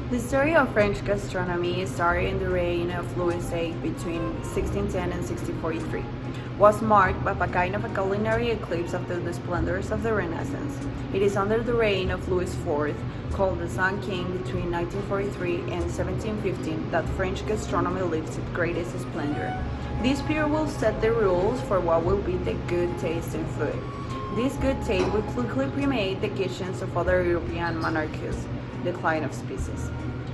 The story of French gastronomy started in the reign of Louis VIII between 1610 and 1643. Was marked by a kind of a culinary eclipse after the splendors of the Renaissance. It is under the reign of Louis IV, called the Sun King between 1943 and 1715, that French gastronomy lives its greatest splendor. This period will set the rules for what will be the good taste in food. This good taste will quickly permeate the kitchens of other European monarchies. Decline of species.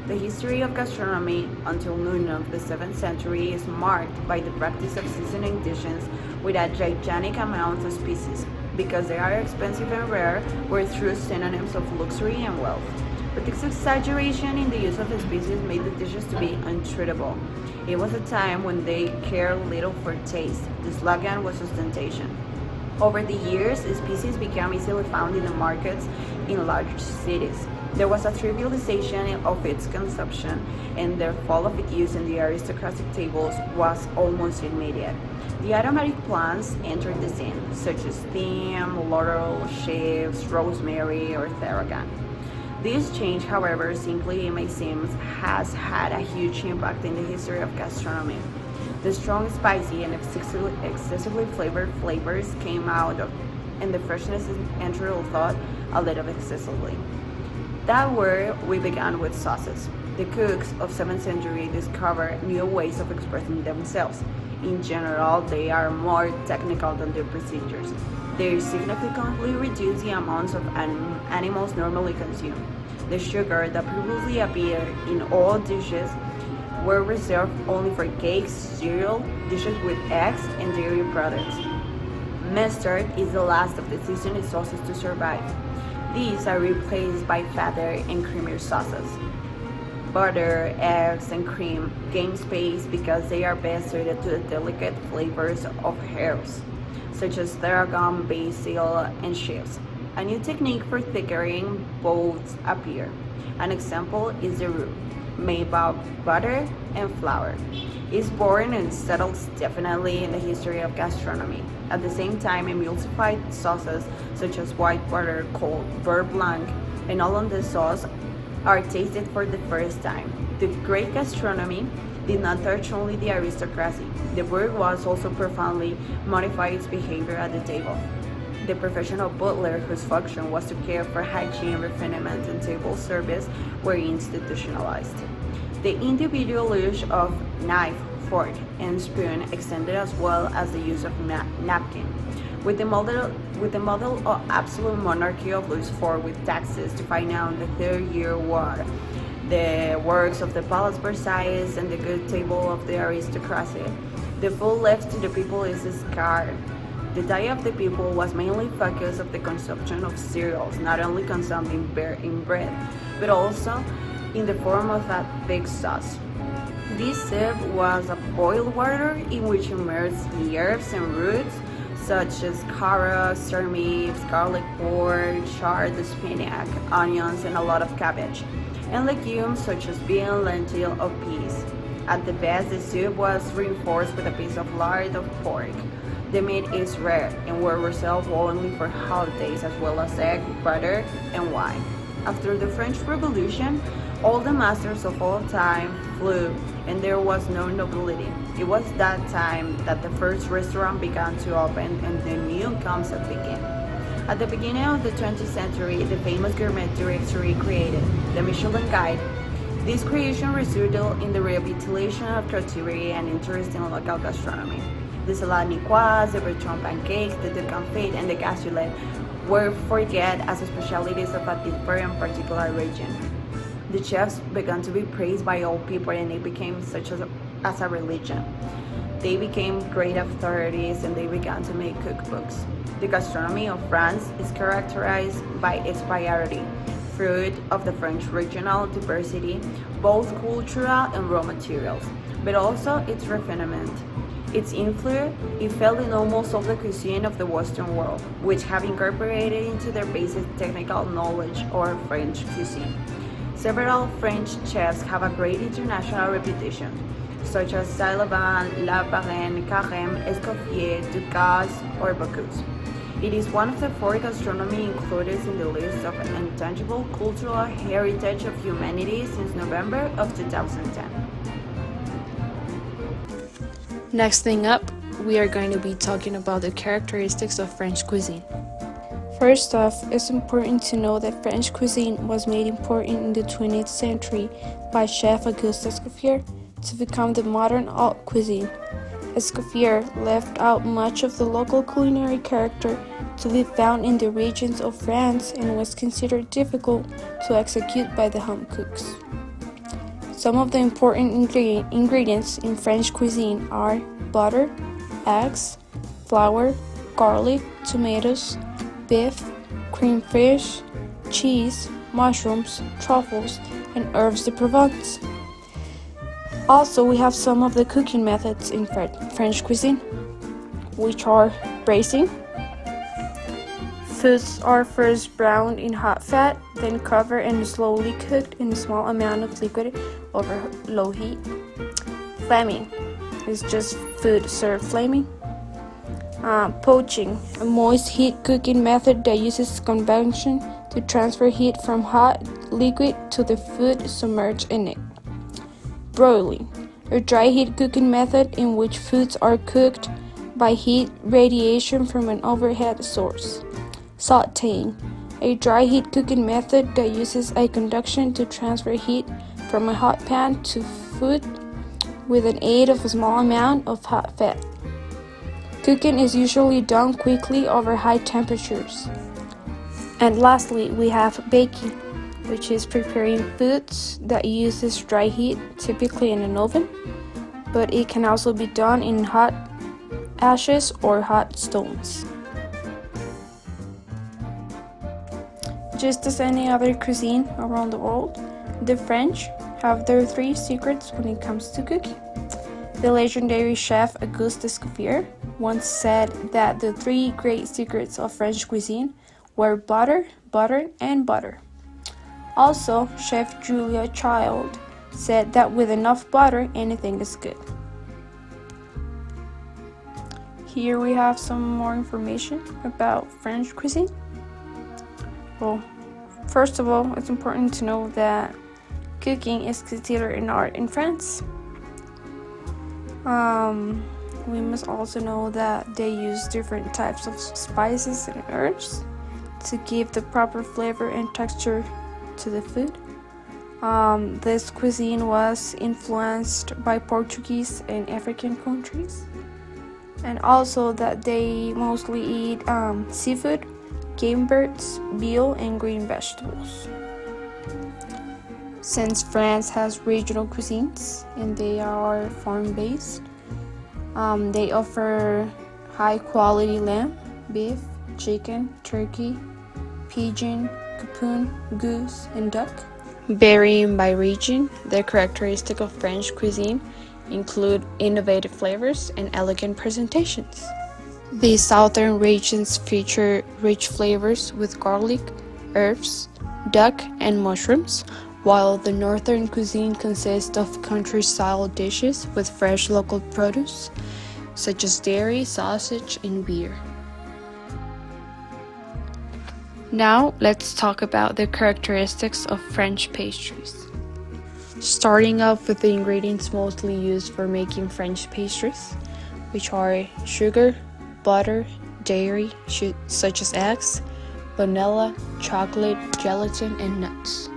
The history of gastronomy until noon of the 7th century is marked by the practice of seasoning dishes with a gigantic amount of species. Because they are expensive and rare, were true synonyms of luxury and wealth. But this exaggeration in the use of the species made the dishes to be untreatable. It was a time when they cared little for taste. The slogan was ostentation. Over the years, species became easily found in the markets in large cities. There was a trivialization of its consumption, and the fall of its use in the aristocratic tables was almost immediate. The aromatic plants entered the scene, such as thyme, laurel, chives, rosemary, or tarragon. This change, however simply it may seem, has had a huge impact in the history of gastronomy. The strong, spicy, and excessively flavored flavors came out of, and the freshness entered thought a little excessively. That where we began with sauces. The cooks of 7th century discovered new ways of expressing themselves. In general, they are more technical than their procedures. They significantly reduce the amounts of animals normally consumed. The sugar that previously appeared in all dishes were reserved only for cakes, cereal, dishes with eggs, and dairy products. Mustard is the last of the seasoned sauces to survive. These are replaced by fatter and creamier sauces. Butter, eggs, and cream gain space because they are best suited to the delicate flavors of herbs, such as tarragon, basil, and chives. A new technique for thickening both appear. An example is the roux, made of butter and flour. It's born and settles definitely in the history of gastronomy. At the same time, emulsified sauces such as white butter, called beurre blanc, and hollandaise sauce are tasted for the first time. The great gastronomy did not touch only the aristocracy. The bourgeoisie also profoundly modified its behavior at the table. The professional butler, whose function was to care for hygiene, refinement, and table service, were institutionalized. The individual use of knife, fork, and spoon extended as well as the use of napkin. With the model of absolute monarchy of Louis IV with taxes to finance the Third Year War, the works of the Palace Versailles, and the good table of the aristocracy, the food left to the people is scarce. The diet of the people was mainly focused on the consumption of cereals, not only consumed in bread, but also in the form of a thick sauce. This soup was a boiled water in which immersed herbs and roots such as carrots, turnips, garlic pork, chard, spinach, onions, and a lot of cabbage, and legumes such as bean, lentil, or peas. At the best, the soup was reinforced with a piece of lard of pork. The meat is rare and were reserved only for holidays, as well as egg, butter, and wine. After the French Revolution, all the masters of all time flew, and there was no nobility. It was that time that the first restaurant began to open and the new concept began. At the beginning of the 20th century, the famous gourmet directory created, the Michelin Guide. This creation resulted in the revitalization of creativity and interest in local gastronomy. The salade niçoise, the Breton pancakes, the deux confit, and the cassoulet were forget as specialties of a different particular region. The chefs began to be praised by all people and it became such as a religion. They became great authorities and they began to make cookbooks. The gastronomy of France is characterized by its variety, fruit of the French regional diversity, both cultural and raw materials, but also its refinement. Its influence is felt in almost all the cuisine of the Western world, which have incorporated into their basic technical knowledge or French cuisine. Several French chefs have a great international reputation, such as Saint-Laurent, La Varenne, Carême, Escoffier, Ducasse, or Bocuse. It is one of the 4 gastronomy included in the list of intangible cultural heritage of humanity since November of 2010. Next thing up, we are going to be talking about the characteristics of French cuisine. First off, it's important to know that French cuisine was made important in the 20th century by Chef Auguste Escoffier to become the modern haute cuisine. Escoffier left out much of the local culinary character to be found in the regions of France and was considered difficult to execute by the home cooks. Some of the important ingredients in French cuisine are butter, eggs, flour, garlic, tomatoes, beef, cream fish, cheese, mushrooms, truffles, and herbs de Provence. Also, we have some of the cooking methods in French cuisine, which are braising. Foods are first browned in hot fat, then covered and slowly cooked in a small amount of liquid over low heat. Flaming is just food served flaming. Poaching, a moist heat cooking method that uses convection to transfer heat from hot liquid to the food submerged in it. Broiling, a dry heat cooking method in which foods are cooked by heat radiation from an overhead source. Sautéing, a dry heat cooking method that uses a conduction to transfer heat from a hot pan to food with an aid of a small amount of hot fat. Cooking is usually done quickly over high temperatures. And lastly, we have baking, which is preparing foods that uses dry heat, typically in an oven, but it can also be done in hot ashes or hot stones. Just as any other cuisine around the world, the French have their 3 secrets when it comes to cooking. The legendary chef Auguste Escoffier once said that the 3 great secrets of French cuisine were butter, butter, and butter. Also, Chef Julia Child said that with enough butter, anything is good. Here we have some more information about French cuisine. Well, first of all, it's important to know that cooking is considered an art in France. We must also know that they use different types of spices and herbs to give the proper flavor and texture to the food. This cuisine was influenced by Portuguese and African countries, and also that they mostly eat seafood, game birds, veal, and green vegetables. Since France has regional cuisines and they are farm-based, they offer high-quality lamb, beef, chicken, turkey, pigeon, capon, goose, and duck. Varying by region, the characteristics of French cuisine include innovative flavors and elegant presentations. The southern regions feature rich flavors with garlic, herbs, duck, and mushrooms, while the northern cuisine consists of country-style dishes with fresh local produce, such as dairy, sausage, and beer. Now, let's talk about the characteristics of French pastries. Starting off with the ingredients mostly used for making French pastries, which are sugar, butter, dairy, such as eggs, vanilla, chocolate, gelatin, and nuts.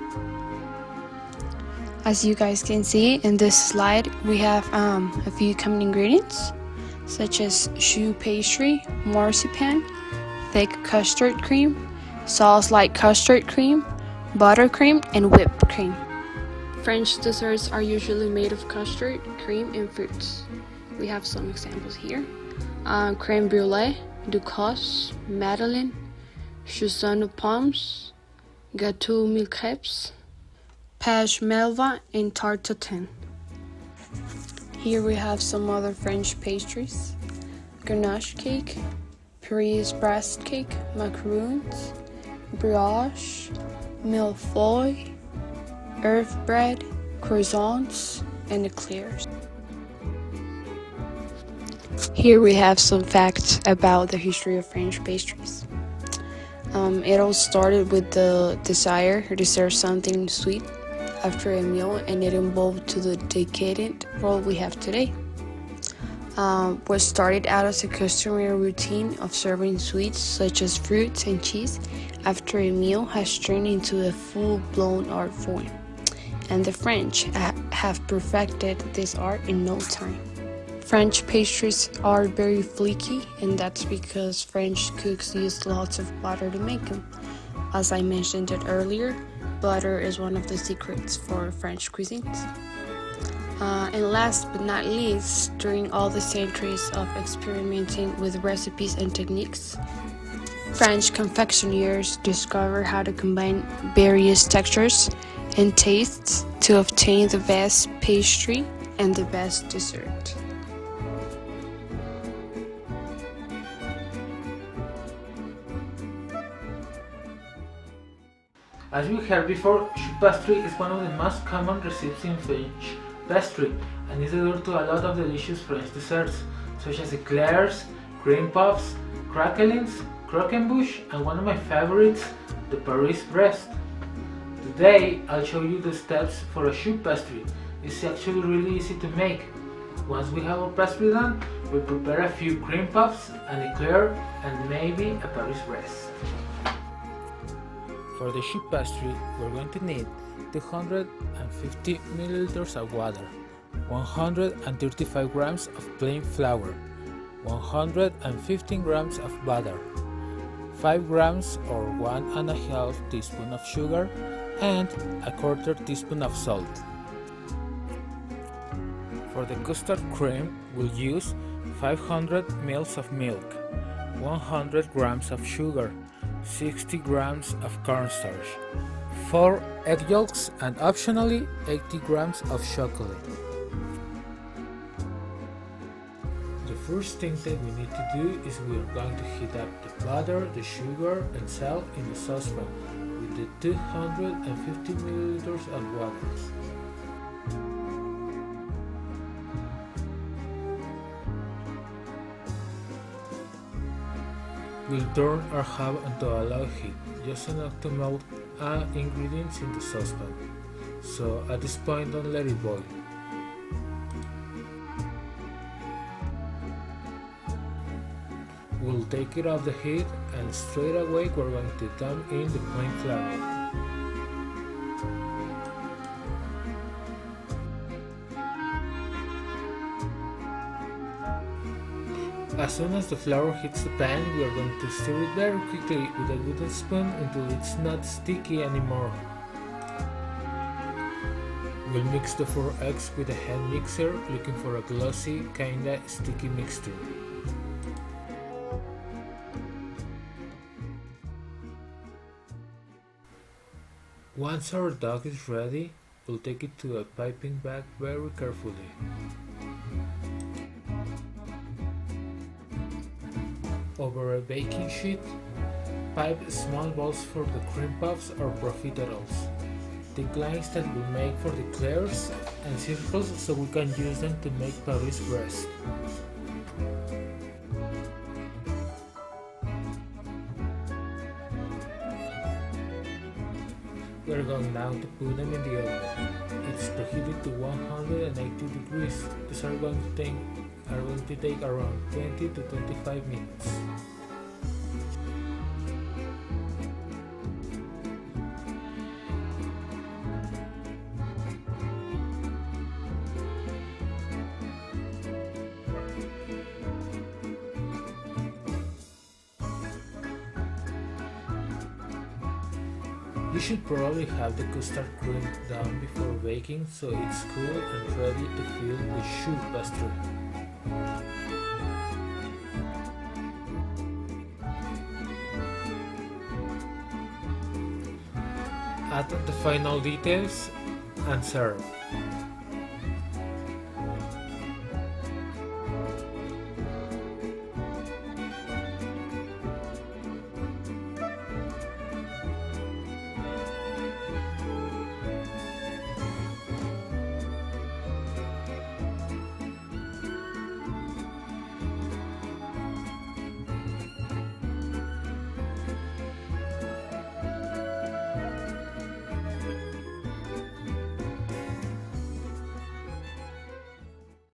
As you guys can see in this slide, we have a few common ingredients, such as choux pastry, marzipan, thick custard cream, sauce-like custard cream, buttercream, and whipped cream. French desserts are usually made of custard, cream, and fruits. We have some examples here. Crème brûlée, Ducasse, Madeleine, Chausson aux pommes, Gâteau mille crêpes, Page Melva, and Tarte tatin. Here we have some other French pastries: ganache cake, Paris Brest cake, macaroons, brioche, millefeuille, herb bread, croissants, and eclairs. Here we have some facts about the history of French pastries. It all started with the desire to serve something sweet after a meal, and it evolved to the decadent role we have today. What started out as a customary routine of serving sweets such as fruits and cheese after a meal has turned into a full-blown art form, and the French have perfected this art in no time. French pastries are very flaky, and that's because French cooks use lots of butter to make them. As I mentioned it earlier, butter is one of the secrets for French cuisines. And last but not least, during all the centuries of experimenting with recipes and techniques, French confectioners discovered how to combine various textures and tastes to obtain the best pastry and the best dessert. As we heard before, choux pastry is one of the most common recipes in French pastry and is the door to a lot of delicious French desserts such as eclairs, cream puffs, craquelins, croquembouche, and one of my favorites, the Paris Brest. Today I'll show you the steps for a choux pastry. It's actually really easy to make. Once we have our pastry done, we prepare a few cream puffs, an eclair, and maybe a Paris Brest. For the choux pastry, we're going to need 250 milliliters of water, 135 grams of plain flour, 115 grams of butter, 5 grams or 1.5 teaspoon of sugar, and a quarter teaspoon of salt. For the custard cream, we'll use 500 ml of milk, 100 grams of sugar, 60 grams of cornstarch, 4 egg yolks, and optionally 80 grams of chocolate. The first thing that we need to do is we are going to heat up the butter, the sugar, and salt in the saucepan with the 250 milliliters of water. We'll turn our hob onto a low heat, just enough to melt ingredients in the saucepan. So at this point, don't let it boil. We'll take it off the heat and straight away we're going to dump in the plain flour. As soon as the flour hits the pan, we are going to stir it very quickly with a wooden spoon until it's not sticky anymore. We'll mix the 4 eggs with a hand mixer, looking for a glossy, kinda sticky mixture. Once our dough is ready, we'll take it to a piping bag very carefully. Over a baking sheet, pipe small balls for the cream puffs or profiteroles. Thick lines that we'll make for the eclairs and circles so we can use them to make Paris Brest. We're going now to put them in the oven. It's preheated to 180 degrees. These are going to take around 20 to 25 minutes. You should probably have the custard cream down before baking so it's cool and ready to fill the choux pastry. Add the final details and serve.